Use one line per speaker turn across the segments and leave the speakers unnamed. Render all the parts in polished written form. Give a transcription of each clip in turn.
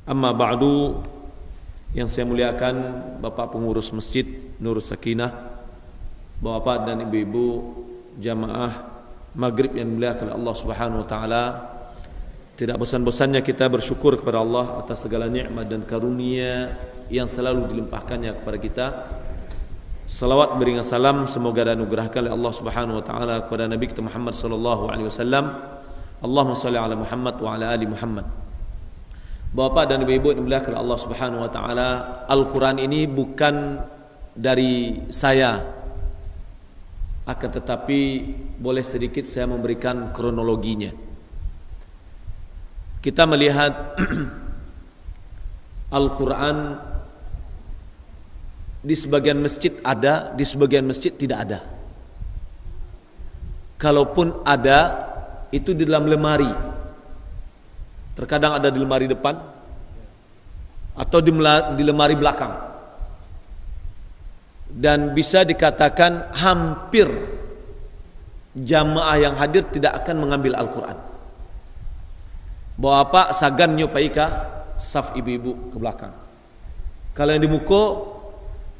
Amma ba'du, yang saya muliakan Bapak pengurus Masjid Nur Sakinah, Bapak dan Ibu-ibu jamaah Maghrib yang dimuliakan Allah Subhanahu wa taala. Tidak bosan-bosannya kita bersyukur kepada Allah atas segala nikmat dan karunia yang selalu dilimpahkannya kepada kita. Salawat beringat salam semoga dianugerahkan oleh Allah Subhanahu wa taala kepada Nabi kita Muhammad sallallahu alaihi wasallam. Allahumma shalli ala Muhammad wa ala ali Muhammad. Bapak dan Ibu-ibu yang dimuliakan oleh Allah Subhanahu wa taala, Al-Qur'an ini bukan dari saya. Akan tetapi boleh sedikit saya memberikan kronologinya. Kita melihat Al-Quran di sebagian masjid ada, di sebagian masjid tidak ada. Kalaupun ada, itu di dalam lemari. Terkadang ada di lemari depan atau di lemari belakang. Dan bisa dikatakan hampir jamaah yang hadir tidak akan mengambil Al-Quran. Bapak sagan nyupai ka saf ibu-ibu ke belakang. Kalau yang di muko,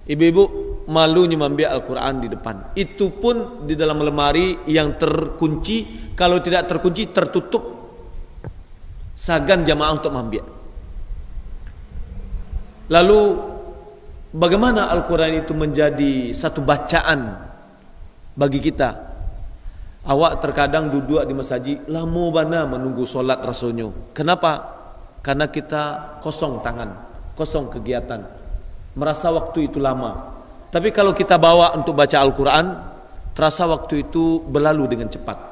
ibu-ibu malu mengambil Al-Quran di depan. Itu pun di dalam lemari yang terkunci. Kalau tidak terkunci, tertutup, sagan jamaah untuk mengambil. Lalu bagaimana Al-Quran itu menjadi satu bacaan bagi kita? Awak terkadang duduk di masjid lama bana menunggu solat rasulnya. Kenapa? Karena kita kosong tangan, kosong kegiatan, merasa waktu itu lama. Tapi kalau kita bawa untuk baca Al-Quran, terasa waktu itu berlalu dengan cepat.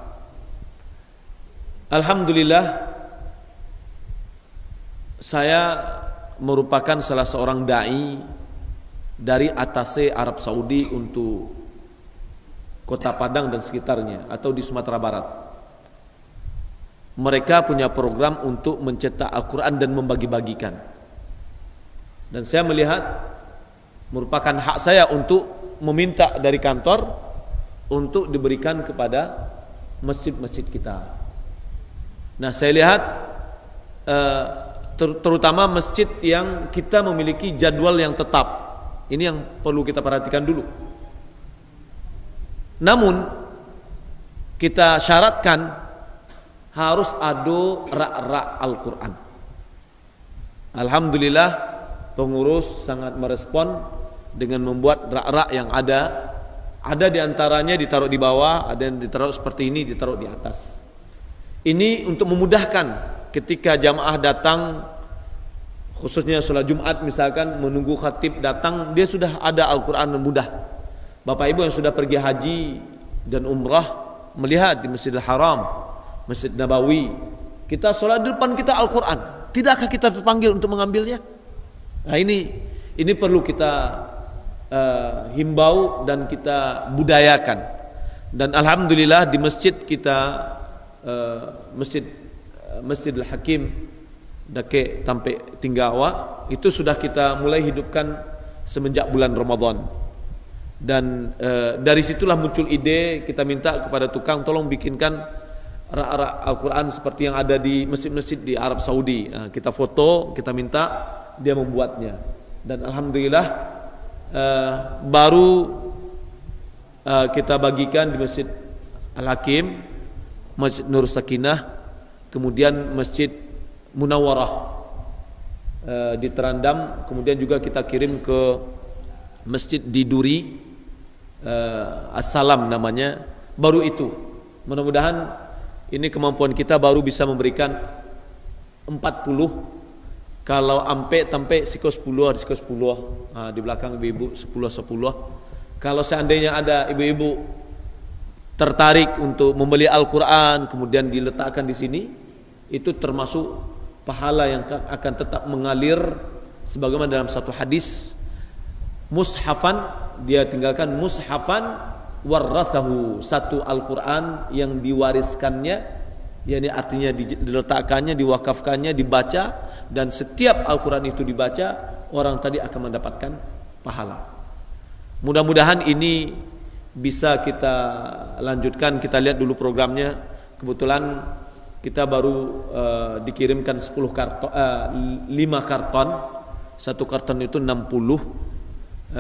Alhamdulillah, saya merupakan salah seorang da'i dari atase Arab Saudi untuk Kota Padang dan sekitarnya, atau di Sumatera Barat. Mereka punya program untuk mencetak Al-Quran dan membagi-bagikan. Dan saya melihat merupakan hak saya untuk meminta dari kantor untuk diberikan kepada masjid-masjid kita. Nah, saya lihat terutama masjid yang kita memiliki jadwal yang tetap. Ini yang perlu kita perhatikan dulu. Namun kita syaratkan harus ada rak-rak Al-Quran. Alhamdulillah, pengurus sangat merespon dengan membuat rak-rak yang ada. Ada di antaranya ditaruh di bawah, ada yang ditaruh seperti ini, ditaruh di atas. Ini untuk memudahkan ketika jamaah datang, khususnya sholat Jumat misalkan, menunggu khatib datang, dia sudah ada Al-Quran yang mudah. Bapak Ibu yang sudah pergi haji dan umrah melihat di Masjidil Haram, Masjid Nabawi, kita sholat di depan kita Al-Quran. Tidakkah kita terpanggil untuk mengambilnya? Nah, ini perlu kita himbau dan kita budayakan. Dan alhamdulillah di masjid kita, Masjidil Hakim Dake sampai Tinggawa, itu sudah kita mulai hidupkan semenjak bulan Ramadan. Dan dari situlah muncul ide, kita minta kepada tukang tolong bikinkan rak-rak Al-Quran seperti yang ada di masjid-masjid di Arab Saudi. Kita foto, kita minta dia membuatnya. Dan alhamdulillah baru kita bagikan di Masjid Al-Hakim, Masjid Nur Sakinah, kemudian Masjid Munawwarah di Terandam, kemudian juga kita kirim ke Masjid di Duri, As-Salam namanya. Baru itu, mudah-mudahan ini kemampuan kita baru bisa memberikan 40. Kalau sampai siko 10 di belakang ibu-ibu 10. Kalau seandainya ada ibu-ibu tertarik untuk membeli Al-Quran kemudian diletakkan di sini, itu termasuk pahala yang akan tetap mengalir sebagaimana dalam satu hadis, mushafan, dia tinggalkan mushafan warathahu, satu Al-Quran yang diwariskannya, yakni artinya diletakkannya, diwakafkannya, dibaca, dan setiap Al-Quran itu dibaca, orang tadi akan mendapatkan pahala. Mudah-mudahan ini bisa kita lanjutkan. Kita lihat dulu programnya. Kebetulan kita baru dikirimkan 5 karton. Satu karton itu 60.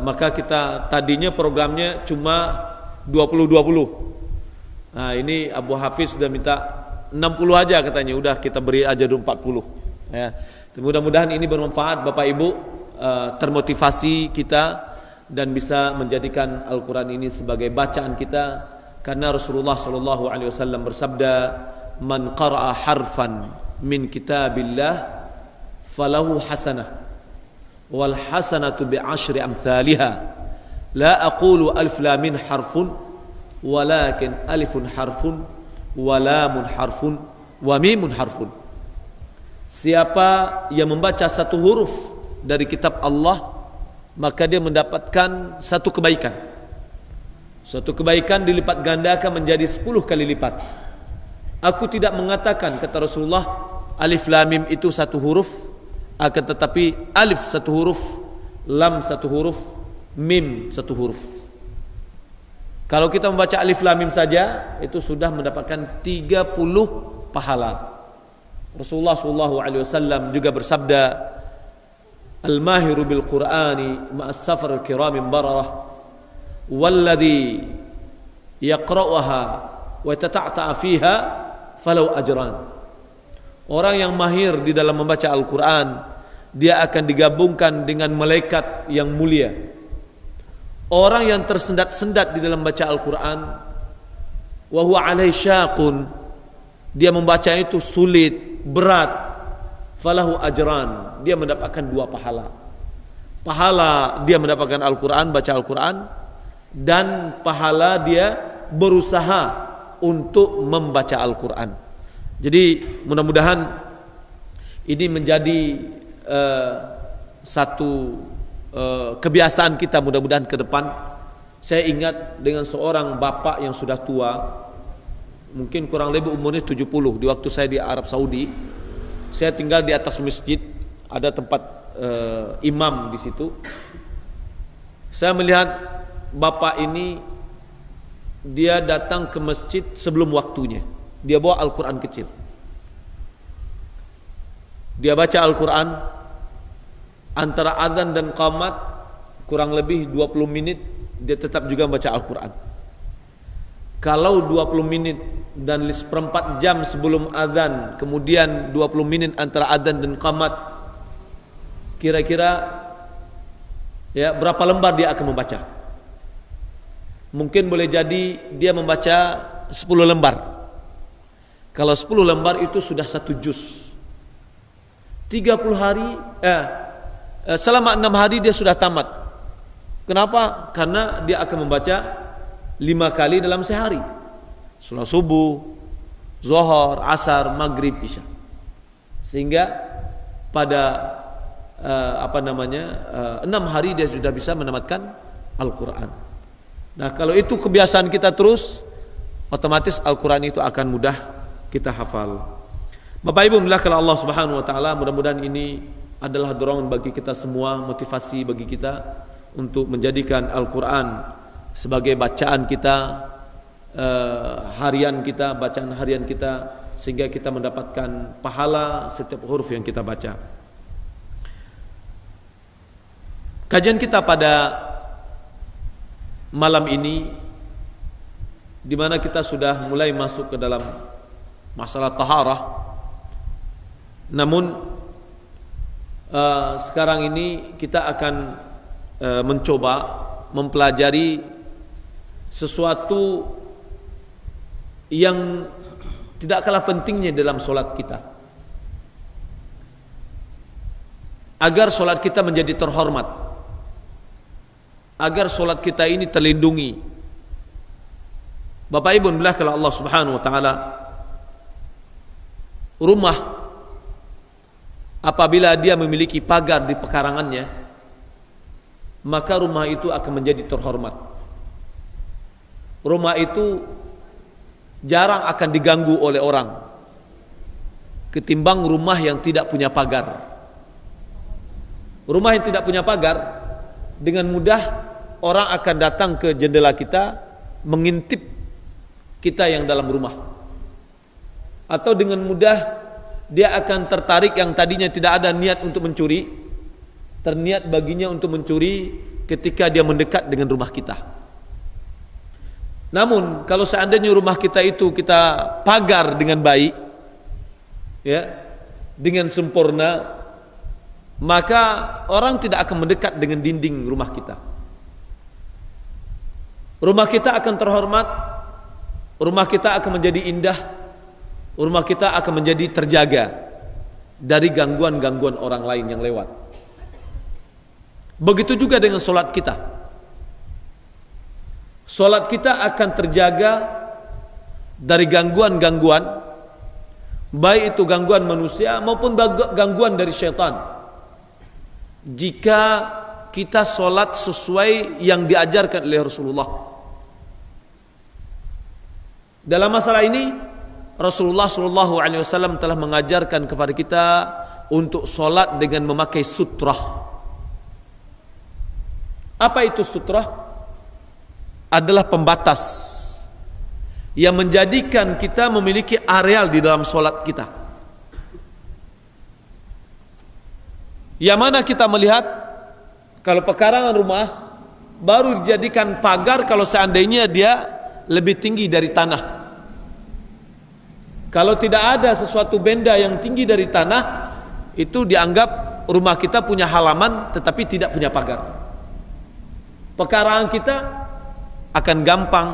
Maka kita tadinya programnya cuma 20-20. Nah, ini Abu Hafiz sudah minta 60 aja katanya. Udah kita beri aja dulu 40. Ya. Mudah-mudahan ini bermanfaat Bapak Ibu, termotivasi kita dan bisa menjadikan Al-Quran ini sebagai bacaan kita. Karena Rasulullah SAW bersabda, "Man qara'a harfan min kitabillah falahu hasanah wal hasanatu bi asyri amthaliha la aqulu alif lam mim harfun walakin alifun harfun wa lamun harfun wa mimun harfun." Siapa yang membaca satu huruf dari kitab Allah, maka dia mendapatkan satu kebaikan. Satu kebaikan dilipat gandakan menjadi 10 kali lipat. Aku tidak mengatakan, kata Rasulullah, alif lam mim itu satu huruf, akan tetapi alif satu huruf, lam satu huruf, mim satu huruf. Kalau kita membaca alif lam mim saja, itu sudah mendapatkan 30 pahala. Rasulullah SAW juga bersabda, "Al-mahiru bil Qur'ani ma'as safar al-kiramin bararah walladhi yaqra'uha wa yatata'ta'a fiha falau ajran." Orang yang mahir di dalam membaca Al-Quran, dia akan digabungkan dengan malaikat yang mulia. Orang yang tersendat-sendat di dalam baca Al-Quran, wa huwa alaihi syaqun, dia membaca itu sulit, berat, falahu ajran, dia mendapatkan 2 pahala. Pahala dia mendapatkan Al-Quran, baca Al-Quran, dan pahala dia berusaha untuk membaca Al-Quran. Jadi mudah-mudahan ini menjadi satu kebiasaan kita, mudah-mudahan ke depan. Saya ingat dengan seorang bapak yang sudah tua, mungkin kurang lebih umurnya 70, di waktu saya di Arab Saudi. Saya tinggal di atas masjid, ada tempat imam di situ. Saya melihat bapak ini, dia datang ke masjid sebelum waktunya. Dia bawa Al-Quran kecil, dia baca Al-Quran. Antara azan dan qamat kurang lebih 20 menit, dia tetap juga membaca Al-Quran. Kalau 20 menit dan 1/4 jam sebelum azan, kemudian 20 menit antara azan dan qamat, kira-kira ya berapa lembar dia akan membaca? Mungkin boleh jadi dia membaca 10 lembar. Kalau 10 lembar itu sudah 1 juz. 30 hari selama 6 hari dia sudah tamat. Kenapa? Karena dia akan membaca 5 kali dalam sehari. Salat subuh, zuhur, asar, maghrib, isya. Sehingga pada 6 hari dia sudah bisa menamatkan Al-Quran. Nah, kalau itu kebiasaan kita terus, otomatis Al-Quran itu akan mudah kita hafal. Bapak Ibu, kalau Allah Subhanahu wa taala, mudah-mudahan ini adalah dorongan bagi kita semua, motivasi bagi kita untuk menjadikan Al-Quran sebagai bacaan kita, harian kita, bacaan harian kita, sehingga kita mendapatkan pahala setiap huruf yang kita baca. Kajian kita pada malam ini, di mana kita sudah mulai masuk ke dalam masalah taharah. Namun sekarang ini kita akan mencoba mempelajari sesuatu yang tidak kalah pentingnya dalam solat kita, agar solat kita menjadi terhormat, agar solat kita ini terlindungi. Bapak Ibu, kalau Allah Subhanahu wa taala, rumah apabila dia memiliki pagar di pekarangannya, maka rumah itu akan menjadi terhormat. Rumah itu jarang akan diganggu oleh orang, ketimbang rumah yang tidak punya pagar. Rumah yang tidak punya pagar, dengan mudah orang akan datang ke jendela kita, mengintip kita yang dalam rumah. atau dengan mudah dia akan tertarik yang tadinya tidak ada niat untuk mencuri, terniat baginya untuk mencuri ketika dia mendekat dengan rumah kita. Namun kalau seandainya rumah kita itu kita pagar dengan baik, ya, dengan sempurna, maka orang tidak akan mendekat dengan dinding rumah kita. Rumah kita akan terhormat, rumah kita akan menjadi indah, rumah kita akan menjadi terjaga dari gangguan-gangguan orang lain yang lewat. Begitu juga dengan solat kita. Solat kita akan terjaga dari gangguan-gangguan, baik itu gangguan manusia maupun gangguan dari syaitan, jika kita solat sesuai yang diajarkan oleh Rasulullah. Dalam masalah ini Rasulullah SAW telah mengajarkan kepada kita untuk solat dengan memakai sutrah. Apa itu sutrah? Adalah pembatas yang menjadikan kita memiliki areal di dalam solat kita, yang mana kita melihat kalau pekarangan rumah baru dijadikan pagar kalau seandainya dia lebih tinggi dari tanah. Kalau tidak ada sesuatu benda yang tinggi dari tanah, itu dianggap rumah kita punya halaman tetapi tidak punya pagar. Pekarangan kita akan gampang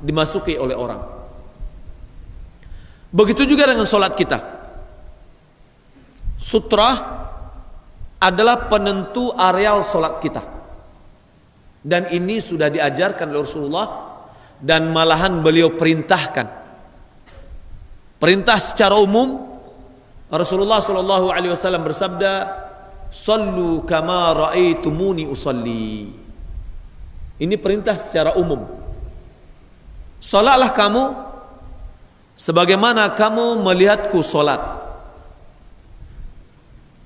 dimasuki oleh orang. Begitu juga dengan solat kita. Sutrah adalah penentu areal solat kita, dan ini sudah diajarkan oleh Rasulullah, dan malahan beliau perintahkan. Perintah secara umum, Rasulullah SAW bersabda, "Sallu kama ra'aitumuni usalli." Ini perintah secara umum. Salatlah kamu sebagaimana kamu melihatku salat.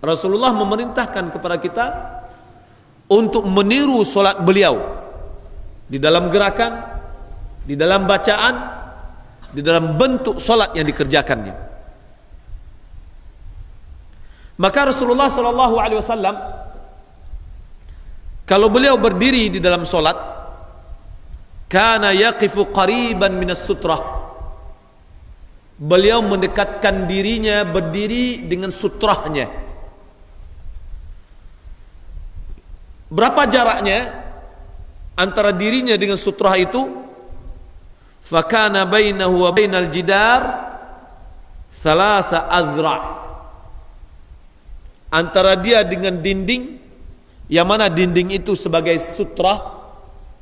Rasulullah memerintahkan kepada kita untuk meniru salat beliau di dalam gerakan, di dalam bacaan, di dalam bentuk salat yang dikerjakannya. Maka Rasulullah SAW kalau beliau berdiri di dalam salat, kana yaqifu qariban minas sutrah. Beliau mendekatkan dirinya berdiri dengan sutrahnya. Berapa jaraknya antara dirinya dengan sutrah itu? Fakana bainahu wa bainal jidar thalatha azra'. Antara dia dengan dinding, yang mana dinding itu sebagai sutrah,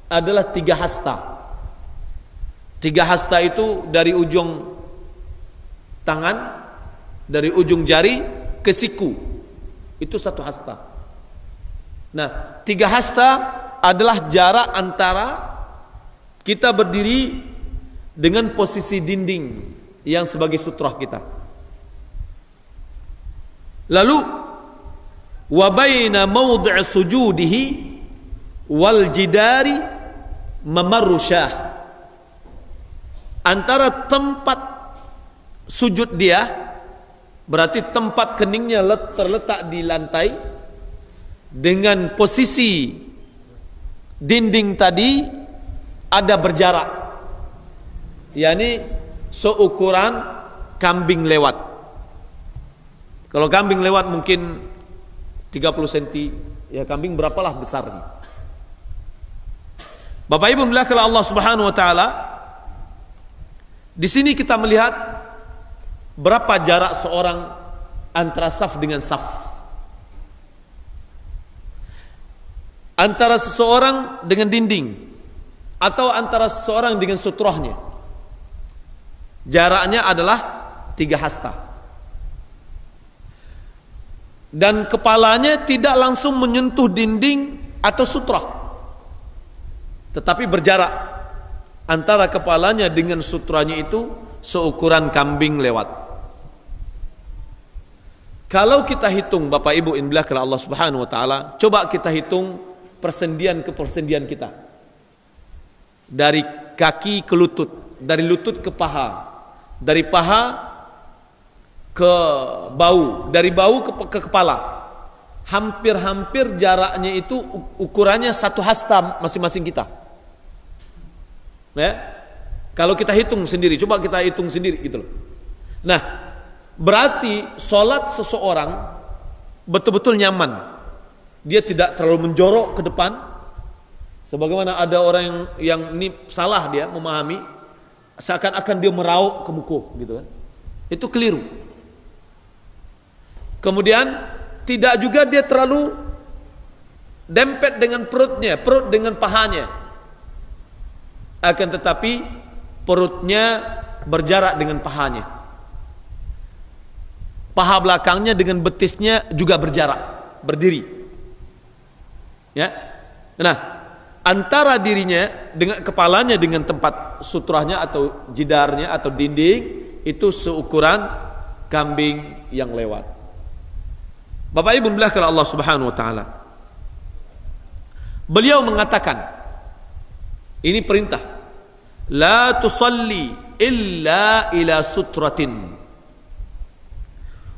adalah 3 hasta. 3 hasta itu dari ujung tangan, dari ujung jari ke siku, itu 1 hasta. Nah, 3 hasta adalah jarak antara kita berdiri dengan posisi dinding yang sebagai sutrah kita. Lalu wa baina mawdi' sujudihi wal jidari mamarru syah. Antara tempat sujud dia, berarti tempat keningnya terletak di lantai, dengan posisi dinding tadi ada berjarak, yakni seukuran kambing lewat. Kalau kambing lewat mungkin 30 cm, ya kambing berapalah besarnya. Bapak Ibu melihat Allah Subhanahu wa taala, di sini kita melihat berapa jarak seorang antara saf dengan saf, antara seseorang dengan dinding, atau antara seseorang dengan sutrahnya. Jaraknya adalah 3 hasta. Dan kepalanya tidak langsung menyentuh dinding atau sutrah, tetapi berjarak antara kepalanya dengan sutranya itu seukuran kambing lewat. Kalau kita hitung, Bapak Ibu in billah Allah Subhanahu wa taala, coba kita hitung persendian ke persendian kita, dari kaki ke lutut, dari lutut ke paha, dari paha ke bahu, dari bahu ke kepala. Hampir-hampir jaraknya itu ukurannya satu hasta masing-masing kita. Ya. Kalau kita hitung sendiri, coba kita hitung sendiri gitu loh. Nah, berarti sholat seseorang betul-betul nyaman. Dia tidak terlalu menjorok ke depan. Sebagaimana ada orang yang ini salah dia memahami, seakan-akan dia merauk ke buku gitu kan. Itu keliru. Kemudian tidak juga dia terlalu dempet dengan perutnya, perut dengan pahanya. Akan tetapi perutnya berjarak dengan pahanya. Paha belakangnya dengan betisnya juga berjarak, berdiri. Ya. Nah, antara dirinya dengan kepalanya dengan tempat sutrahnya atau jidarnya atau dinding itu seukuran kambing yang lewat. Bapak Ibu belakang Allah Subhanahu wa taala. Beliau mengatakan, ini perintah. La tusalli illa ila sutratin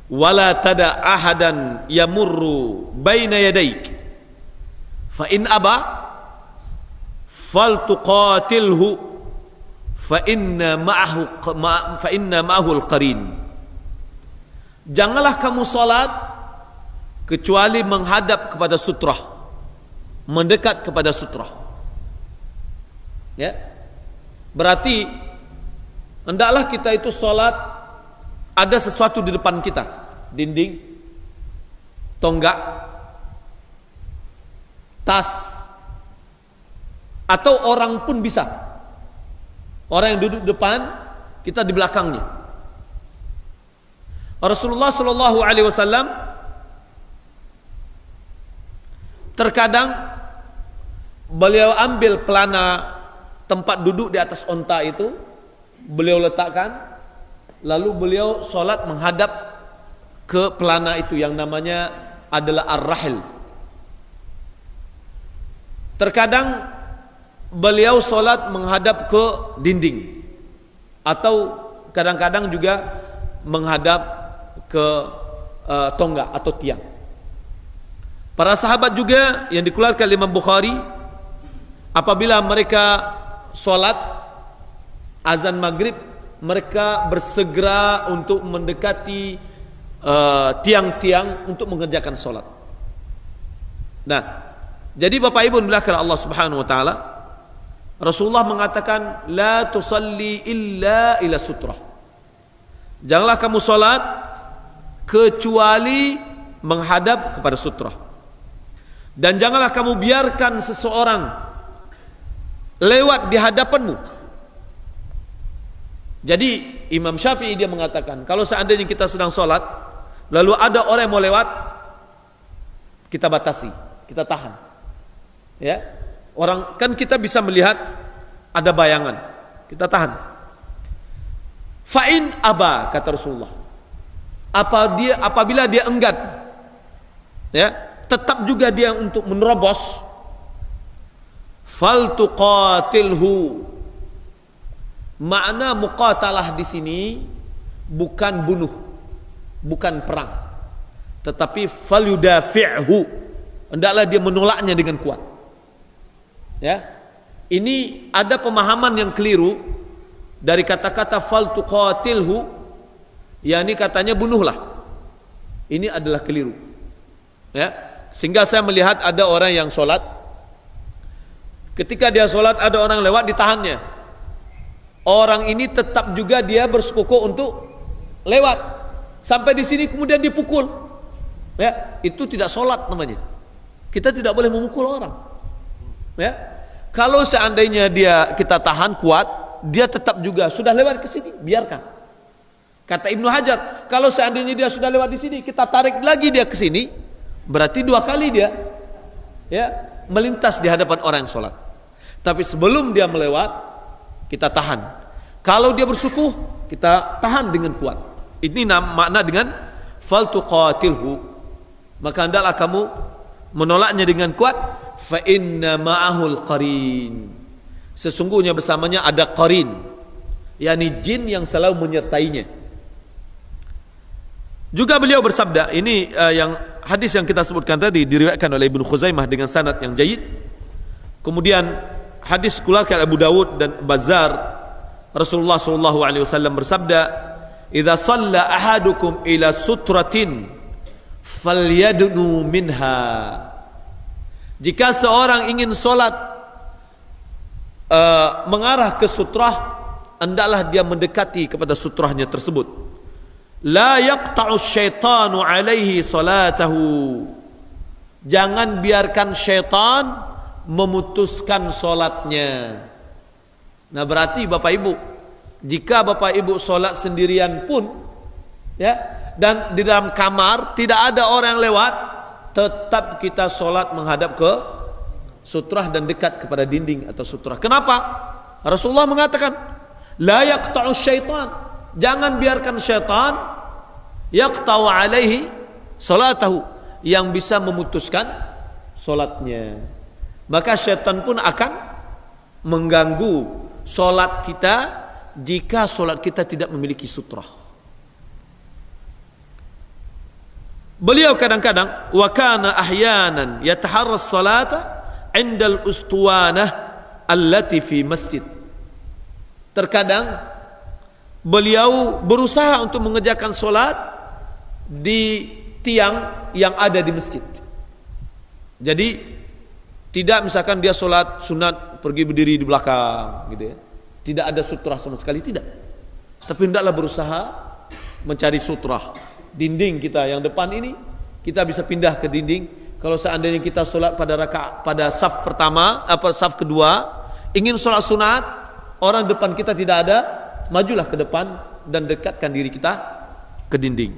wala tada ahadan yamurru baina yadayk fa in aba faltuqatilhu fa inna ma'ahu al-qarin. Janganlah kamu salat kecuali menghadap kepada sutrah, mendekat kepada sutrah. Ya. Berarti hendaklah kita itu salat ada sesuatu di depan kita, dinding, tonggak, tas, atau orang pun bisa. Orang yang duduk depan, kita di belakangnya. Rasulullah Shallallahu Alaihi Wasallam terkadang beliau ambil pelana tempat duduk di atas onta itu, beliau letakkan, lalu beliau sholat menghadap ke pelana itu yang namanya adalah ar-rahil. Terkadang beliau sholat menghadap ke dinding, atau kadang-kadang juga menghadap ke tonggak atau tiang. Para sahabat juga yang dikeluarkan oleh Imam Bukhari, apabila mereka sholat azan maghrib, mereka bersegera untuk mendekati tiang-tiang untuk mengerjakan sholat. Nah, jadi Bapak Ibu belakang Allah Subhanahu Wa Taala, Rasulullah mengatakan, la tusalli illa ila sutrah. Janganlah kamu sholat kecuali menghadap kepada sutrah. Dan janganlah kamu biarkan seseorang lewat di hadapanmu. Jadi Imam Syafi'i dia mengatakan, kalau seandainya kita sedang sholat, lalu ada orang yang mau lewat, kita batasi, kita tahan. Ya, orang kan kita bisa melihat ada bayangan, kita tahan. Fa'in aba, kata Rasulullah, apabila dia enggan, ya, tetap juga dia untuk menerobos, faltuqatilhu. Makna muqatalah di sini bukan bunuh, bukan perang, tetapi falyudafi'hu, hendaklah dia menolaknya dengan kuat. Ya, ini ada pemahaman yang keliru dari kata-kata faltuqatilhu, yakni katanya bunuhlah. Ini adalah keliru. Ya, sehingga saya melihat ada orang yang sholat, ketika dia sholat ada orang lewat, ditahannya. Orang ini tetap juga dia bersekuku untuk lewat sampai di sini, kemudian dipukul. Ya, itu tidak sholat namanya. Kita tidak boleh memukul orang. Ya, kalau seandainya kita tahan kuat, dia tetap juga sudah lewat ke sini, biarkan. Kata Ibnu Hajar, kalau seandainya dia sudah lewat di sini, kita tarik lagi dia ke sini, berarti 2 kali dia, ya, melintas di hadapan orang yang sholat. Tapi sebelum dia melewat, kita tahan. Kalau dia bersukuh, kita tahan dengan kuat. Ini makna dengan faltuqatilhu. Maka hendaklah kamu menolaknya dengan kuat. Fa inna ma'ahul qarin. Sesungguhnya bersamanya ada qarin, yakni jin yang selalu menyertainya. Juga beliau bersabda, ini yang hadis yang kita sebutkan tadi diriwayatkan oleh Ibnu Khuzaimah dengan sanad yang jayyid. Kemudian hadis dikeluarkan Abu Dawud dan Bazzar, Rasulullah sallallahu alaihi wasallam bersabda, "Idza shalla ahadukum ila sutratin falyadnu minha." Jika seorang ingin salat mengarah ke sutrah, hendaklah dia mendekati kepada sutrahnya tersebut. La yaqta'u syaitanu alaihi salatahu. Jangan biarkan syaitan memutuskan solatnya. Nah, berarti Bapak Ibu, jika Bapak Ibu solat sendirian pun, ya, dan di dalam kamar tidak ada orang yang lewat, tetap kita solat menghadap ke sutrah dan dekat kepada dinding atau sutrah. Kenapa? Rasulullah mengatakan, la yaqta'u syaitan. Jangan biarkan syaitan yaqta'u alaihi salatahu, yang bisa memutuskan solatnya. Maka syaitan pun akan mengganggu solat kita jika solat kita tidak memiliki sutrah. Beliau kadang-kadang wa kana ahyanan yataharras salata 'inda al-ustuwanah allati fi masjid. Terkadang beliau berusaha untuk mengerjakan solat di tiang yang ada di masjid. Jadi tidak misalkan dia solat sunat pergi berdiri di belakang gitu ya. Tidak ada sutrah sama sekali, tidak. Tapi hendaklah berusaha mencari sutrah. Dinding kita yang depan ini kita bisa pindah ke dinding. Kalau seandainya kita solat pada saf pertama, saf kedua, ingin solat sunat, orang depan kita tidak ada, majulah ke depan dan dekatkan diri kita ke dinding.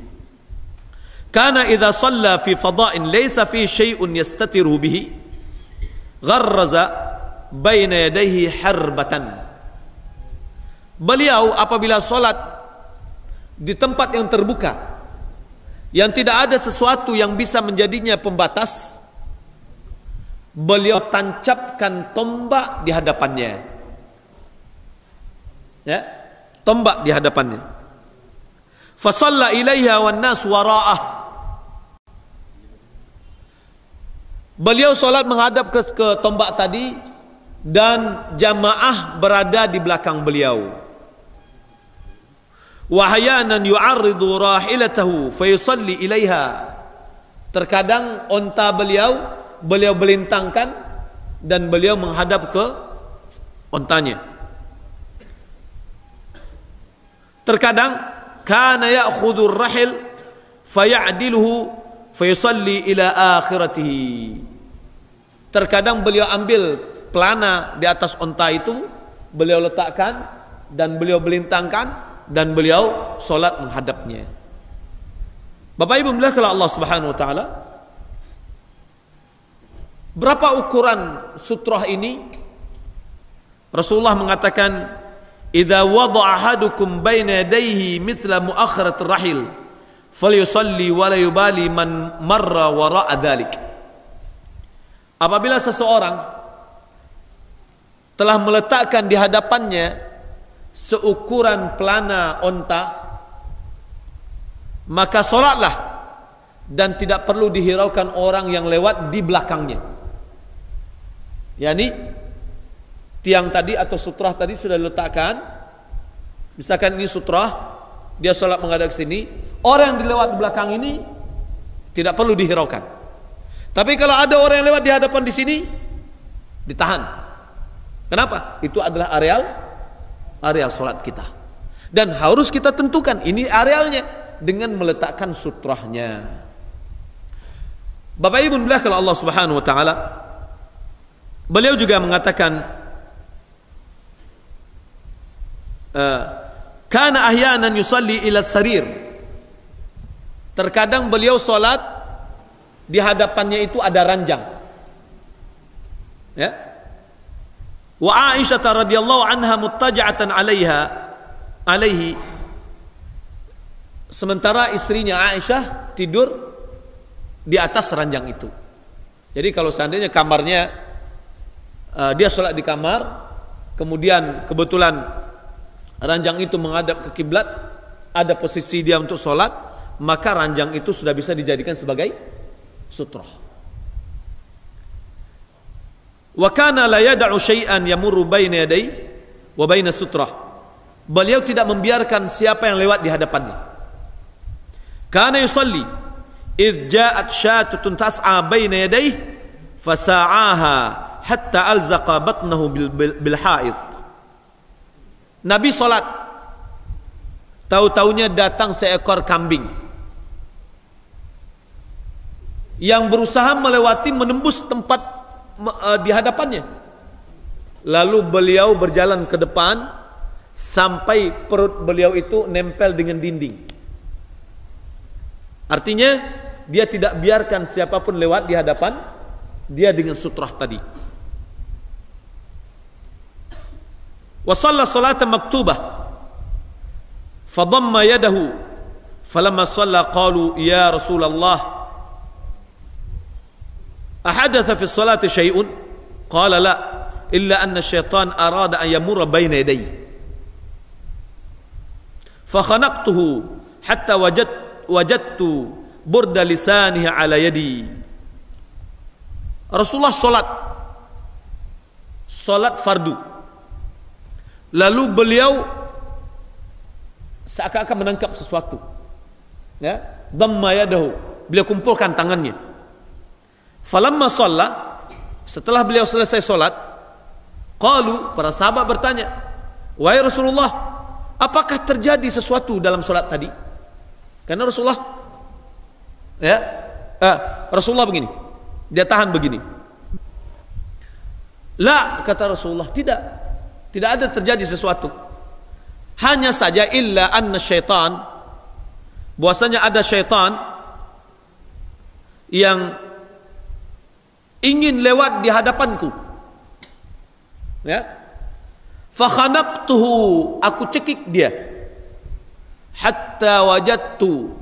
Kana idza shalla fi fada'in laysa fi syai'un yastatiru bihi gharraza baina yadayhi harbatan. Beliau apabila solat di tempat yang terbuka, yang tidak ada sesuatu yang bisa menjadinya pembatas, beliau tancapkan tombak di hadapannya, ya, tombak di hadapannya. Fa shalla ilaiha wan nas wara'ah. Beliau solat menghadap ke tombak tadi dan jamaah berada di belakang beliau. Wa ahyanan yu'arridu rahilatahu fa yusalli ilaiha. Terkadang onta beliau belintangkan dan beliau menghadap ke ontanya. Terkadang kana ya'khudhu ar-rahil faya'diluhu fayusalli ila akhiratihi. Terkadang beliau ambil pelana di atas onta itu, beliau letakkan dan beliau belintangkan dan beliau solat menghadapnya. Bapak Ibu muliakan Allah Subhanahu wa taala, berapa ukuran sutrah ini? Rasulullah mengatakan, "Idza wada'a ahadukum baina yadayhi mithla mu'akhiratir rahil falyusalli wa la yubali man marra wara'a dzalik." Apabila seseorang telah meletakkan di hadapannya seukuran pelana onta, maka solatlah dan tidak perlu dihiraukan orang yang lewat di belakangnya. Yani tiang tadi atau sutrah tadi sudah diletakkan, misalkan ini sutrah, dia solat menghadap ke sini, orang yang dilewat di belakang ini tidak perlu dihiraukan. Tapi kalau ada orang yang lewat di hadapan di sini, ditahan. Kenapa? Itu adalah areal solat kita. Dan harus kita tentukan ini arealnya dengan meletakkan sutrahnya. Bapak Ibu muliakan Allah Subhanahu wa taala, beliau juga mengatakan, kana ahyanan yusalli ila sarir. Terkadang beliau solat di hadapannya itu ada ranjang, ya. Wa Aisyah radhiyallahu anha muttaja'atan alaihi. Sementara istrinya Aisyah tidur di atas ranjang itu. Jadi kalau seandainya kamarnya dia sholat di kamar, kemudian kebetulan ranjang itu menghadap ke kiblat, ada posisi dia untuk sholat, maka ranjang itu sudah bisa dijadikan sebagai sutrah. Wa kana la yad'u syai'an yamurru baina yadayhi wa baina sutrah. Beliau tidak membiarkan siapa yang lewat di hadapannya. Kana yusalli idh ja'at syatatun tas'a baina yadayhi fasa'aha hatta alzaqa batnahu bil ha'id. Nabi salat, tahu-taunya datang seekor kambing yang berusaha melewati, menembus tempat di hadapannya. Lalu beliau berjalan ke depan sampai perut beliau itu nempel dengan dinding. Artinya dia tidak biarkan siapapun lewat di hadapan dia dengan sutrah tadi. Wa shalla salatan maktubah fa dhamma yadahu falamma shalla qalu ya Rasulullah ahadatha fi salati syai'un qala la illa anna syaitan arada an yamurra baina yadayhi fa khanaqtuhu hatta wajadtu burda lisanihi ala yadi. Rasulullah salat fardu. Lalu beliau seakan-akan menangkap sesuatu. Ya, dhamma yadahu, beliau kumpulkan tangannya. Falamma shalla, setelah beliau selesai salat, qalu, para sahabat bertanya, wahai Rasulullah, apakah terjadi sesuatu dalam salat tadi? Karena Rasulullah Rasulullah begini, dia tahan begini. La, kata Rasulullah, tidak ada terjadi sesuatu. Hanya saja illa anna syaitan, bahwasanya ada syaitan yang ingin lewat di hadapanku. Ya. Fa khanaqtuhu, aku cekik dia. Hatta wajadtu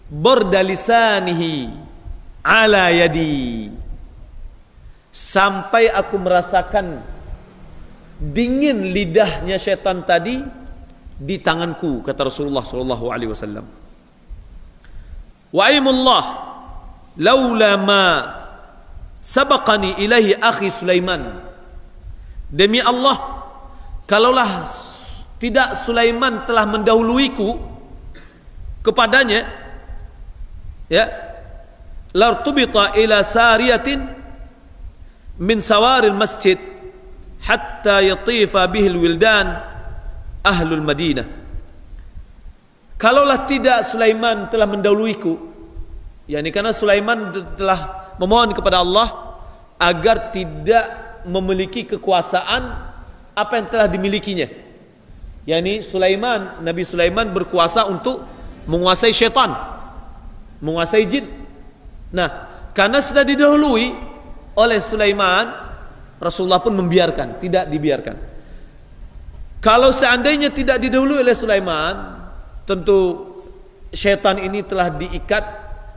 burda lisanihi ala yadi, sampai aku merasakan dingin lidahnya syaitan tadi di tanganku, kata Rasulullah sallallahu alaihi wasallam. Wa aimullah laula ma sabaqani ilaihi akhi Sulaiman, demi Allah, kalaulah tidak Sulaiman telah mendahuluiku kepadanya, ya, lartubita ila sariyatin min sawaril masjid hatta yatifa bihil wildan ahlul Madinah. Kalaulah tidak Sulaiman telah mendahuluiku, yakni karena Sulaiman telah memohon kepada Allah agar tidak memiliki kekuasaan apa yang telah dimilikinya. yakni Nabi Sulaiman berkuasa untuk menguasai syaitan, menguasai jin. Nah, karena sudah didahului oleh Sulaiman, Rasulullah pun membiarkan, tidak dibiarkan. Kalau seandainya tidak didahului oleh Sulaiman, tentu syaitan ini telah diikat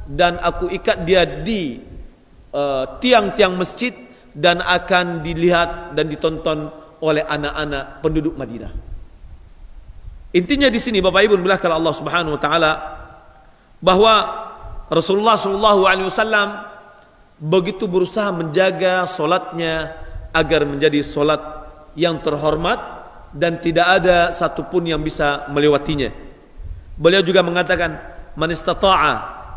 dan aku ikat dia di tiang-tiang masjid dan akan dilihat dan ditonton oleh anak-anak penduduk Madinah. Intinya di sini Bapak Ibu bilahkan Allah Subhanahu wa taala bahwa Rasulullah sallallahu alaihi wasallam begitu berusaha menjaga salatnya agar menjadi salat yang terhormat dan tidak ada satupun yang bisa melewatinya. Beliau juga mengatakan, "Man istata'a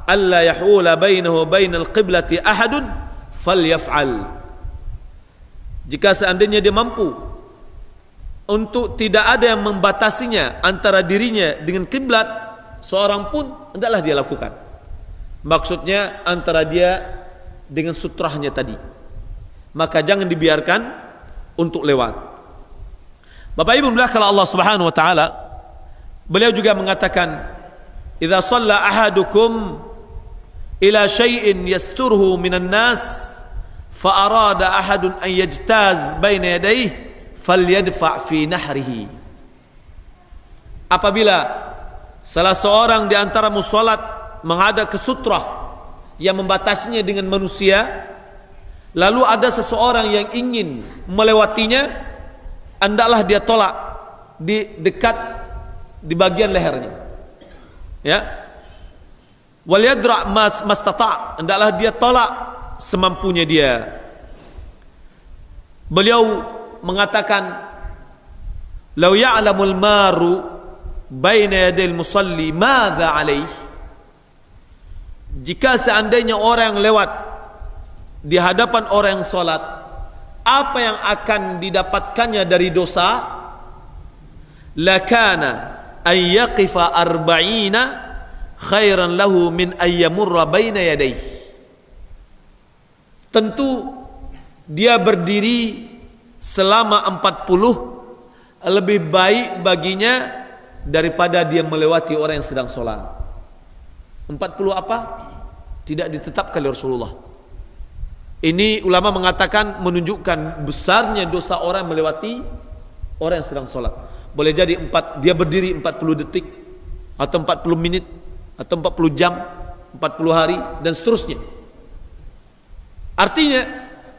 alla yahula bainahu bainal qiblati ahadun falyaf'al." Jika seandainya dia mampu untuk tidak ada yang membatasinya antara dirinya dengan kiblat, seorang pun hendaklah dia lakukan. Maksudnya antara dia dengan sutrahnya tadi. Maka jangan dibiarkan untuk lewat. Bapak Ibu bilahkan Allah Subhanahu wa taala, beliau juga mengatakan, "Idza shalla ahadukum ila syai'in yasturhu minan nas fa arada ahadun an yajtaz baina yadayhi falyadfa' fi nahrihi." Apabila salah seorang di antara musolat menghadap ke sutrah yang membatasinya dengan manusia, lalu ada seseorang yang ingin melewatinya, hendaklah dia tolak di dekat di bagian lehernya. Ya. Wal yadra' mastata', hendaklah dia tolak semampunya dia. Beliau mengatakan, "Lau ya'lamul maru baina yadil musalli madza alaih." Jika seandainya orang yang lewat di hadapan orang yang salat, apa yang akan didapatkannya dari dosa, lakana an yaqifa arba'ina khairan lahu min ayyamurra baina yadayhi. Tentu dia berdiri selama 40 lebih baik baginya daripada dia melewati orang yang sedang sholat. 40 apa? Tidak ditetapkan oleh Rasulullah. Ini ulama mengatakan menunjukkan besarnya dosa orang melewati orang yang sedang sholat. Boleh jadi dia berdiri 40 detik, atau 40 menit, atau 40 jam, 40 hari, dan seterusnya. Artinya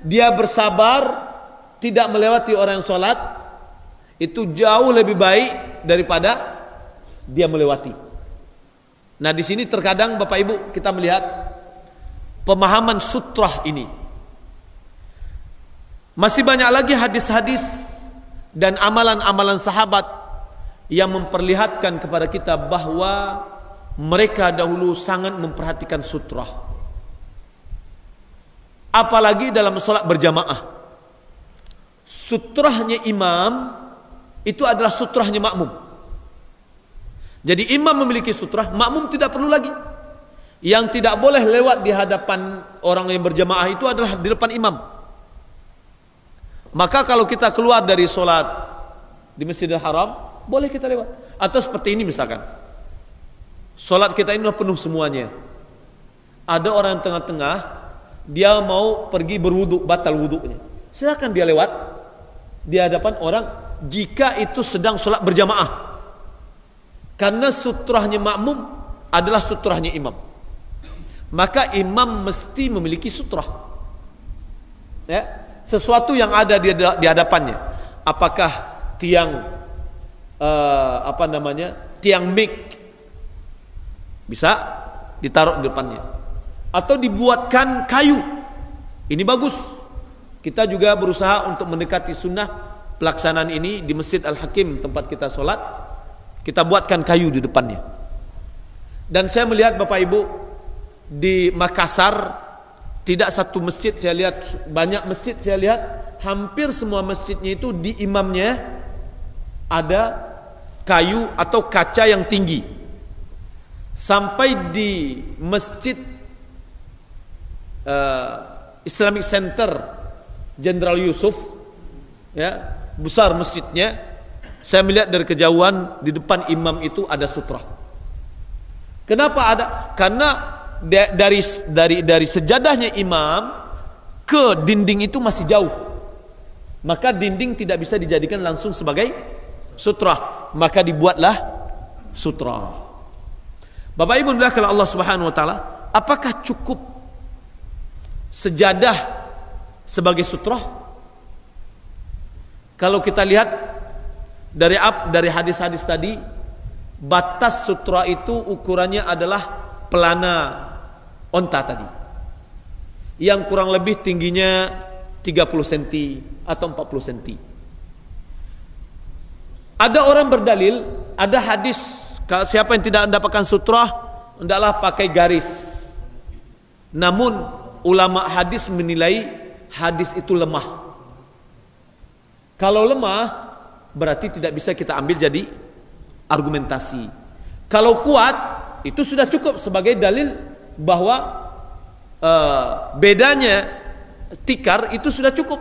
dia bersabar tidak melewati orang yang sholat, itu jauh lebih baik daripada dia melewati. Nah, di sini terkadang Bapak Ibu kita melihat pemahaman sutrah ini. Masih banyak lagi hadis-hadis dan amalan-amalan sahabat yang memperlihatkan kepada kita bahwa mereka dahulu sangat memperhatikan sutrah. Apalagi dalam sholat berjamaah. Sutrahnya imam itu adalah sutrahnya makmum. Jadi imam memiliki sutrah, makmum tidak perlu lagi. Yang tidak boleh lewat di hadapan orang yang berjamaah itu adalah di depan imam. Maka kalau kita keluar dari sholat di Masjidil Haram, boleh kita lewat. Atau seperti ini misalkan, sholat kita ini sudah penuh semuanya. Ada orang yang tengah-tengah, dia mau pergi berwudu, batal wudunya. Silakan dia lewat di hadapan orang jika itu sedang sholat berjamaah. Karena sutrahnya makmum adalah sutrahnya imam. Maka imam mesti memiliki sutrah. Ya. Sesuatu yang ada di hadapannya, apakah tiang tiang mic bisa ditaruh di depannya, atau dibuatkan kayu, ini bagus. Kita juga berusaha untuk mendekati sunnah pelaksanaan ini di Masjid Al-Hakim tempat kita sholat. Kita buatkan kayu di depannya. Dan saya melihat Bapak Ibu di Makassar, tidak satu masjid saya lihat, banyak masjid saya lihat, hampir semua masjidnya itu di imamnya ada kayu atau kaca yang tinggi. Sampai di masjid Islamic Center Jenderal Yusuf, ya, besar masjidnya, saya melihat dari kejauhan di depan imam itu ada sutra. Kenapa ada? Karena dari sejadahnya imam ke dinding itu masih jauh. Maka dinding tidak bisa dijadikan langsung sebagai sutra, maka dibuatlah sutra. Bapak Ibu dimuliakan Allah Subhanahu wa taala, apakah cukup sejadah sebagai sutra? Kalau kita lihat dari hadis-hadis tadi, batas sutra itu ukurannya adalah pelana onta tadi, yang kurang lebih tingginya 30 cm atau 40 cm. Ada orang berdalil, ada hadis, kalau siapa yang tidak mendapatkan sutra hendaklah pakai garis. Namun ulama hadis menilai hadis itu lemah. Kalau lemah berarti tidak bisa kita ambil jadi argumentasi. Kalau kuat itu sudah cukup sebagai dalil bahwa bedanya tikar itu sudah cukup.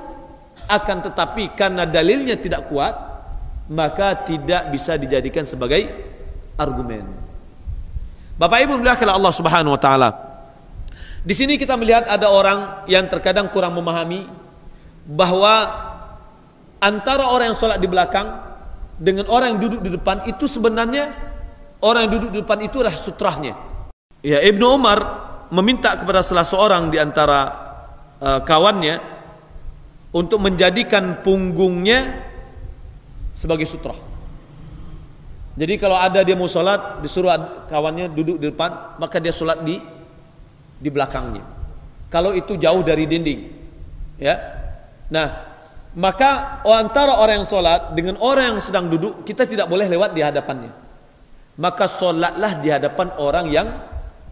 Akan tetapi karena dalilnya tidak kuat, maka tidak bisa dijadikan sebagai argumen. Bapak Ibu dimuliakan Allah Subhanahu wa taala. Di sini kita melihat ada orang yang terkadang kurang memahami bahwa antara orang yang sholat di belakang dengan orang yang duduk di depan itu sebenarnya orang yang duduk di depan itu adalah sutrahnya. Ya, Ibnu Umar meminta kepada salah seorang di antara kawannya untuk menjadikan punggungnya sebagai sutrah. Jadi kalau ada dia mau sholat, disuruh kawannya duduk di depan, maka dia sholat di belakangnya. Kalau itu jauh dari dinding, ya. Nah, maka antara orang yang sholat dengan orang yang sedang duduk, kita tidak boleh lewat di hadapannya. Maka sholatlah di hadapan orang yang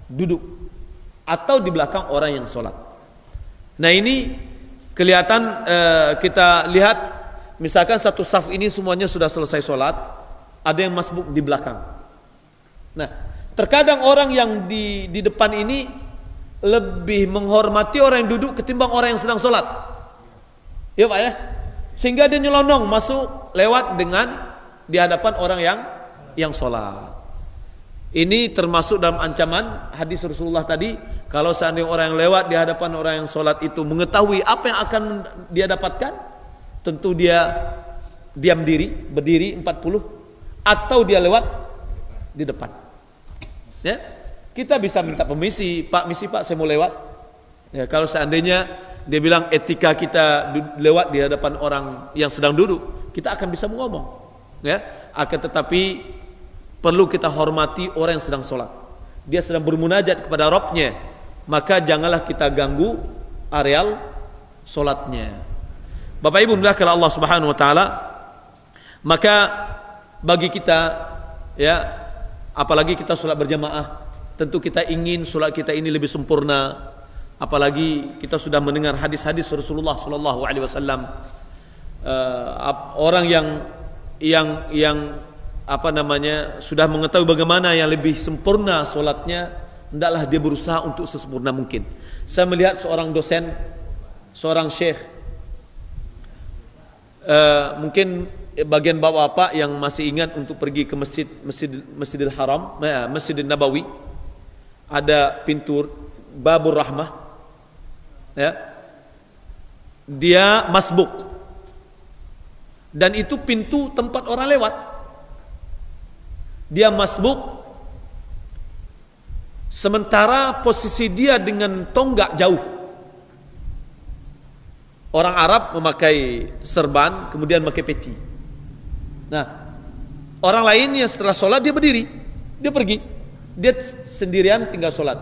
duduk atau di belakang orang yang sholat. Nah, ini kelihatan kita lihat, misalkan satu saf ini semuanya sudah selesai sholat, ada yang masbuk di belakang. Nah, terkadang orang yang di depan ini lebih menghormati orang yang duduk ketimbang orang yang sedang sholat. Ya Pak ya, sehingga dia nyelonong masuk lewat dengan di hadapan orang yang sholat. Ini termasuk dalam ancaman hadis Rasulullah tadi. Kalau seandainya orang yang lewat di hadapan orang yang sholat itu mengetahui apa yang akan dia dapatkan, tentu dia diam diri, berdiri 40, atau dia lewat di depan. Ya, kita bisa minta permisi, Pak, misi Pak, saya mau lewat. Ya, kalau seandainya dia bilang etika kita lewat di hadapan orang yang sedang duduk, kita akan bisa ngomong. Ya, akan tetapi perlu kita hormati orang yang sedang sholat. Dia sedang bermunajat kepada Rabbnya, maka janganlah kita ganggu areal sholatnya. Bapak Ibu dimuliakan Allah Subhanahu Wa Taala, maka bagi kita, ya, apalagi kita sholat berjamaah, tentu kita ingin sholat kita ini lebih sempurna. Apalagi kita sudah mendengar hadis-hadis Rasulullah Sallallahu Alaihi Wasallam, orang yang apa namanya sudah mengetahui bagaimana yang lebih sempurna sholatnya, hendaklah dia berusaha untuk sesempurna mungkin. Saya melihat seorang dosen, seorang syekh, mungkin bagian bapak-bapak yang masih ingat untuk pergi ke Masjidil Haram, Masjidil Nabawi, ada pintu Babur Rahmah, ya, dia masbuk, dan itu pintu tempat orang lewat. Dia masbuk, sementara posisi dia dengan tonggak jauh. Orang Arab memakai serban, kemudian memakai peci. Nah, orang lain yang setelah sholat dia berdiri, dia pergi, dia sendirian tinggal sholat.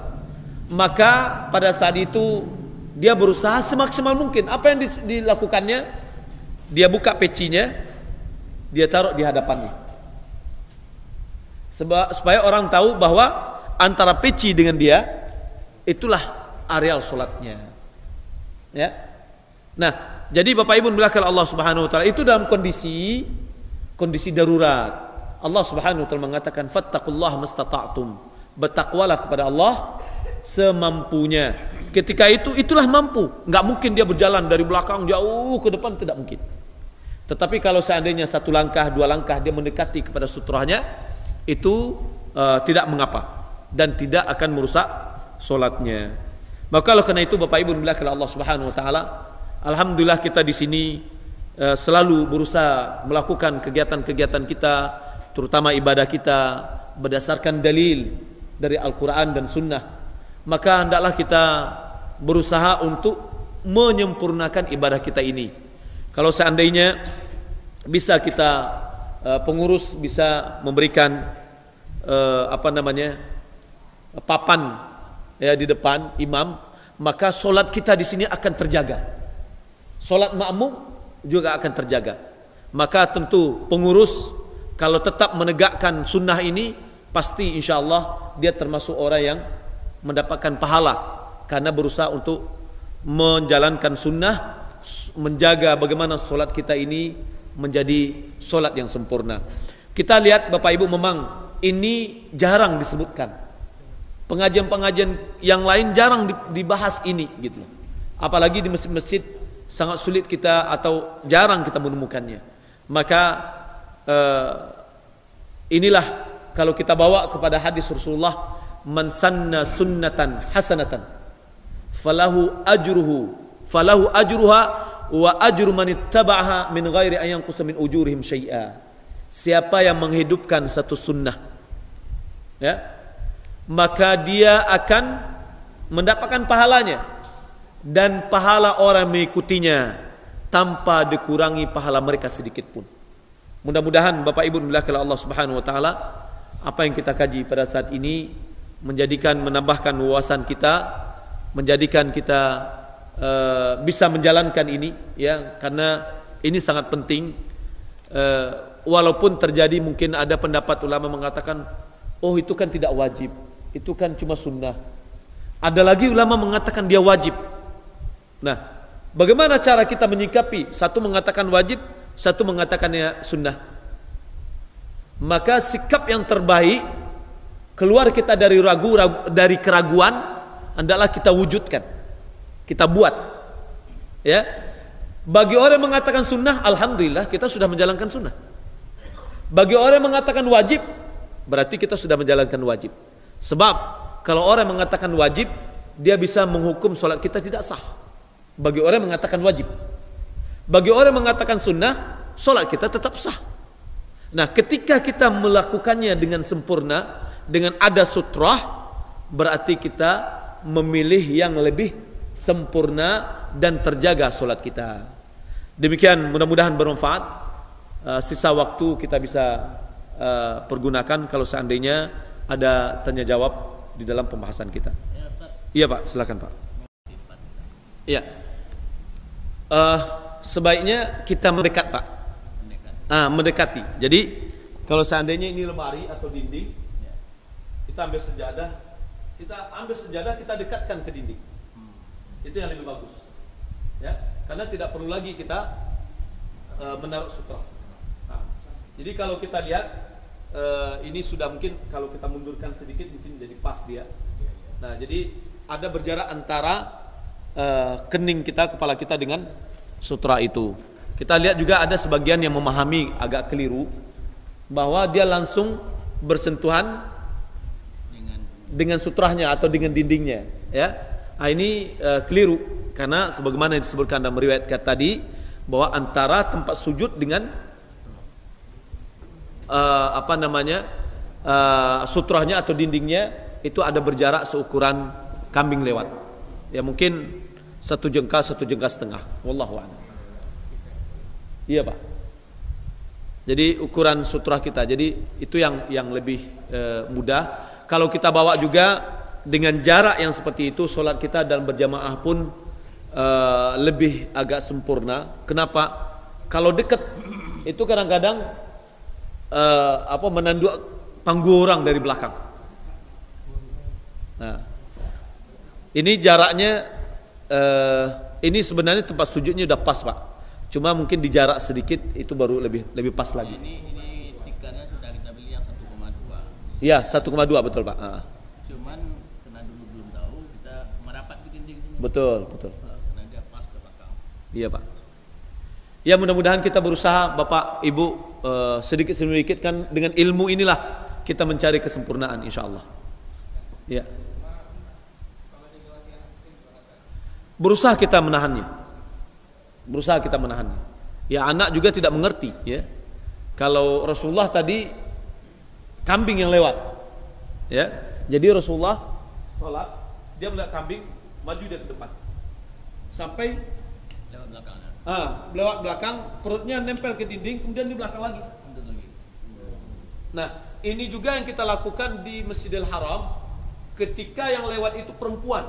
Maka pada saat itu dia berusaha semaksimal mungkin. Apa yang dilakukannya? Dia buka pecinya, dia taruh di hadapannya, supaya orang tahu bahwa antara peci dengan dia itulah areal sholatnya. Ya. Nah, jadi Bapak Ibu dimuliakan Allah Subhanahu Wa Taala, itu dalam kondisi darurat. Allah Subhanahu Wa Taala mengatakan fattaqullaha mastata'tum, bertakwalah kepada Allah semampunya. Ketika itulah mampu. Enggak mungkin dia berjalan dari belakang jauh ke depan, tidak mungkin. Tetapi kalau seandainya satu langkah, dua langkah dia mendekati kepada sutrahnya, itu tidak mengapa dan tidak akan merusak solatnya. Maka kalau karena itu Bapak Ibu dimuliakan Allah Subhanahu Wa Taala, alhamdulillah kita di sini selalu berusaha melakukan kegiatan-kegiatan kita, terutama ibadah kita berdasarkan dalil dari Al-Quran dan Sunnah. Maka hendaklah kita berusaha untuk menyempurnakan ibadah kita ini. Kalau seandainya bisa kita pengurus bisa memberikan papan ya di depan imam, maka solat kita di sini akan terjaga. Solat makmum juga akan terjaga. Maka tentu pengurus kalau tetap menegakkan sunnah ini, pasti insyaallah dia termasuk orang yang mendapatkan pahala karena berusaha untuk menjalankan sunnah, menjaga bagaimana solat kita ini menjadi solat yang sempurna. Kita lihat Bapak Ibu, memang ini jarang disebutkan. Pengajian-pengajian yang lain jarang dibahas ini gitu. Apalagi di masjid-masjid sangat sulit kita atau jarang kita menemukannya. Maka inilah kalau kita bawa kepada hadis Rasulullah, man sanna sunnatan hasanatan falahu ajruha wa ajru man ittaba'aha min ghairi an yanqusa min ujurihim syai'a. Siapa yang menghidupkan satu sunnah, ya, maka dia akan mendapatkan pahalanya dan pahala orang mengikutinya tanpa dikurangi pahala mereka sedikit pun. Mudah-mudahan Bapak Ibu dimuliakan oleh Allah Subhanahu wa taala, apa yang kita kaji pada saat ini menambahkan wawasan kita, menjadikan kita bisa menjalankan ini, ya, karena ini sangat penting. Walaupun terjadi mungkin ada pendapat ulama mengatakan, oh itu kan tidak wajib, itu kan cuma sunnah. Ada lagi ulama mengatakan dia wajib. Nah, bagaimana cara kita menyikapi? Satu mengatakan wajib, satu mengatakannya sunnah. Maka sikap yang terbaik, keluar kita dari dari keraguan, hendaklah kita wujudkan, kita buat. Ya, bagi orang yang mengatakan sunnah, alhamdulillah kita sudah menjalankan sunnah. Bagi orang yang mengatakan wajib, berarti kita sudah menjalankan wajib. Sebab kalau orang mengatakan wajib, dia bisa menghukum solat kita tidak sah. Bagi orang yang mengatakan wajib. Bagi orang yang mengatakan sunnah, solat kita tetap sah. Nah, ketika kita melakukannya dengan sempurna, dengan ada sutrah, berarti kita memilih yang lebih sempurna dan terjaga solat kita. Demikian, mudah-mudahan bermanfaat. Sisa waktu kita bisa pergunakan kalau seandainya ada tanya jawab di dalam pembahasan kita. Iya Pak, silakan Pak. Iya. Sebaiknya kita mendekat Pak. Mendekati. Jadi kalau seandainya ini lemari atau dinding, kita ambil sejadah, kita dekatkan ke dinding. Itu yang lebih bagus. Ya, karena tidak perlu lagi kita menaruh sutra. Jadi kalau kita lihat ini sudah mungkin kalau kita mundurkan sedikit mungkin jadi pas dia. Nah, jadi ada berjarak antara kening kita, kepala kita dengan sutra itu. Kita lihat juga ada sebagian yang memahami agak keliru bahwa dia langsung bersentuhan dengan sutrahnya atau dengan dindingnya, ya. Nah, ini keliru karena sebagaimana yang disebutkan dalam riwayat tadi bahwa antara tempat sujud dengan sutrahnya atau dindingnya itu ada berjarak seukuran kambing lewat. Ya mungkin 1 jengkal 1 jengkal setengah. Wallahu a'lam. Iya Pak. Jadi ukuran sutrah kita. Jadi itu yang lebih mudah. Kalau kita bawa juga dengan jarak yang seperti itu, solat kita dalam berjamaah pun lebih agak sempurna. Kenapa? Kalau dekat itu kadang-kadang menanduk panggung orang dari belakang. Nah, ini jaraknya ini sebenarnya tempat sujudnya udah pas Pak. Cuma mungkin di jarak sedikit itu baru lebih pas lagi.
Ini tikarnya sudah kita beli yang 1,2.
Iya, 1,2 betul Pak.
Cuman karena dulu belum tahu kita merapat di dinding sini.
Betul.
Karena dia pas ke belakang.
Iya Pak. Ya mudah-mudahan kita berusaha Bapak Ibu sedikit kan dengan ilmu inilah kita mencari kesempurnaan insyaallah. Ya. Berusaha kita menahannya. Ya anak juga tidak mengerti ya. Kalau Rasulullah tadi kambing yang lewat. Ya. Jadi Rasulullah sholat, dia melihat kambing, maju dia ke depan. Sampai
Lewat belakang.
Lewat belakang, perutnya nempel ke dinding, kemudian di belakang lagi. Nah, ini juga yang kita lakukan di Masjidil Haram ketika yang lewat itu perempuan.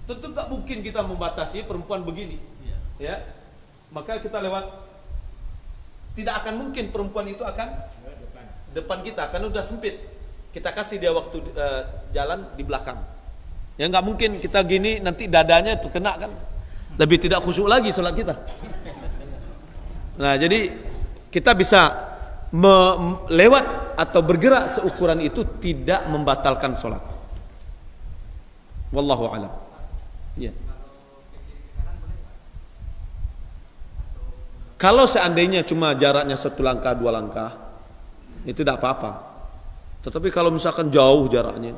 Tentu tak mungkin kita membatasi perempuan begini. Ya. Maka kita lewat, tidak akan mungkin perempuan itu akan depan kita karena udah sempit. Kita kasih dia waktu jalan di belakang. Ya nggak mungkin kita gini nanti dadanya tuh kena kan. Lebih tidak khusyuk lagi sholat kita. Nah, jadi kita bisa lewat atau bergerak seukuran itu tidak membatalkan sholat. Wallahu a'lam. Ya. Kalau seandainya cuma jaraknya 1 langkah 2 langkah, itu tidak apa-apa. Tetapi kalau misalkan jauh jaraknya,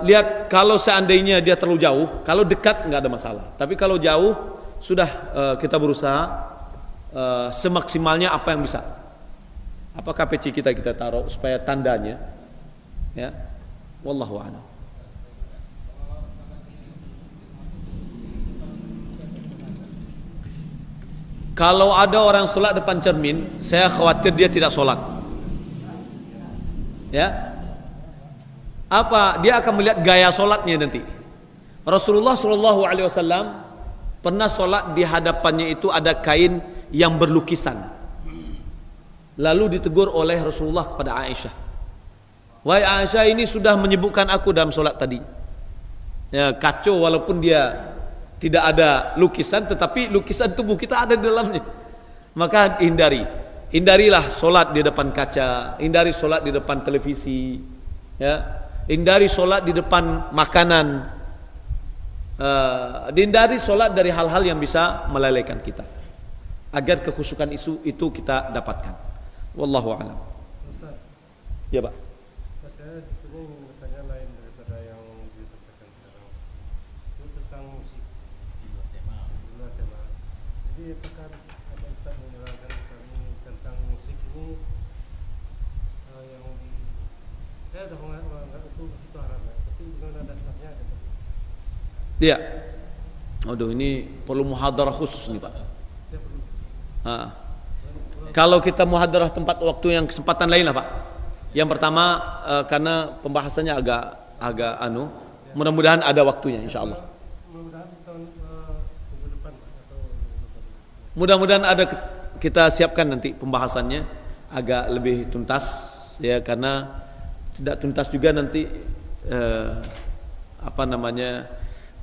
lihat kalau seandainya dia terlalu jauh, kalau dekat nggak ada masalah. Tapi kalau jauh sudah kita berusaha semaksimalnya apa yang bisa. Apakah peci kita taruh supaya tandanya, ya, wallahu a'lam. Kalau ada orang sholat depan cermin, saya khawatir dia tidak sholat. Ya, apa? Dia akan melihat gaya sholatnya nanti. Rasulullah Shallallahu Alaihi Wasallam pernah sholat, di hadapannya itu ada kain yang berlukisan. Lalu ditegur oleh Rasulullah kepada Aisyah, wahai Aisyah, ini sudah menyibukkan aku dalam sholat tadi. Ya, kacau, walaupun dia tidak ada lukisan, tetapi lukisan tubuh kita ada di dalamnya. Maka hindarilah solat di depan kaca, hindari solat di depan televisi, ya, hindari solat di depan makanan, hindari solat dari hal-hal yang bisa melalaikan kita, agar kekhusyukan itu kita dapatkan. Wallahu a'lam. Ya, Pak.
Saya sebetulnya ingin bertanya lain daripada yang disampaikan sekarang. Itu tentang musik. Di luar tema. Jadi apakah ada Ustaz menerangkan kami tentang musik ini yang saya sudah menganggap itu musik itu haram, ya. Tapi bagaimana dasarnya?
Iya. Aduh, ini perlu muhadarah khusus nih, Pak.
Saya perlu.
Kalau kita muhadarah tempat waktu yang kesempatan lain lah, Pak. Yang pertama karena pembahasannya agak mudah-mudahan ada waktunya insyaallah.
Mudah-mudahan tahun minggu depan atau
Mudah-mudahan ada, kita siapkan nanti pembahasannya agak lebih tuntas, ya, karena tidak tuntas juga nanti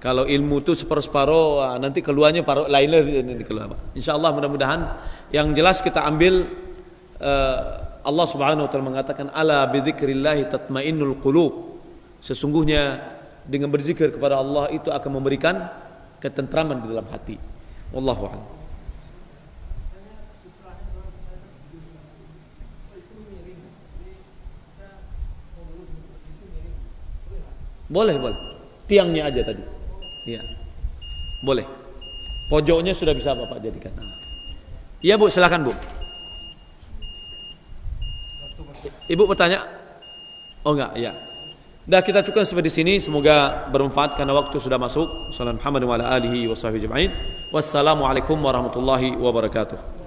kalau ilmu itu separuh-separuh, nanti keluarnya paruh lain nanti keluar, Pak. Insyaallah mudah-mudahan yang jelas kita ambil Allah Subhanahu wa taala mengatakan ala bidzikrillah tatmainnul qulub. Sesungguhnya dengan berzikir kepada Allah itu akan memberikan ketentraman di dalam hati. Wallahu a'lam. Boleh. Tiangnya aja tadi. Iya. Boleh. Pojoknya sudah bisa Bapak jadikan. Iya, Bu, silakan, Bu. Ibu bertanya? Oh enggak, ya. Dah, kita cukupkan sampai di sini. Semoga bermanfaat karena waktu sudah masuk. Wassalamualaikum warahmatullahi wabarakatuh.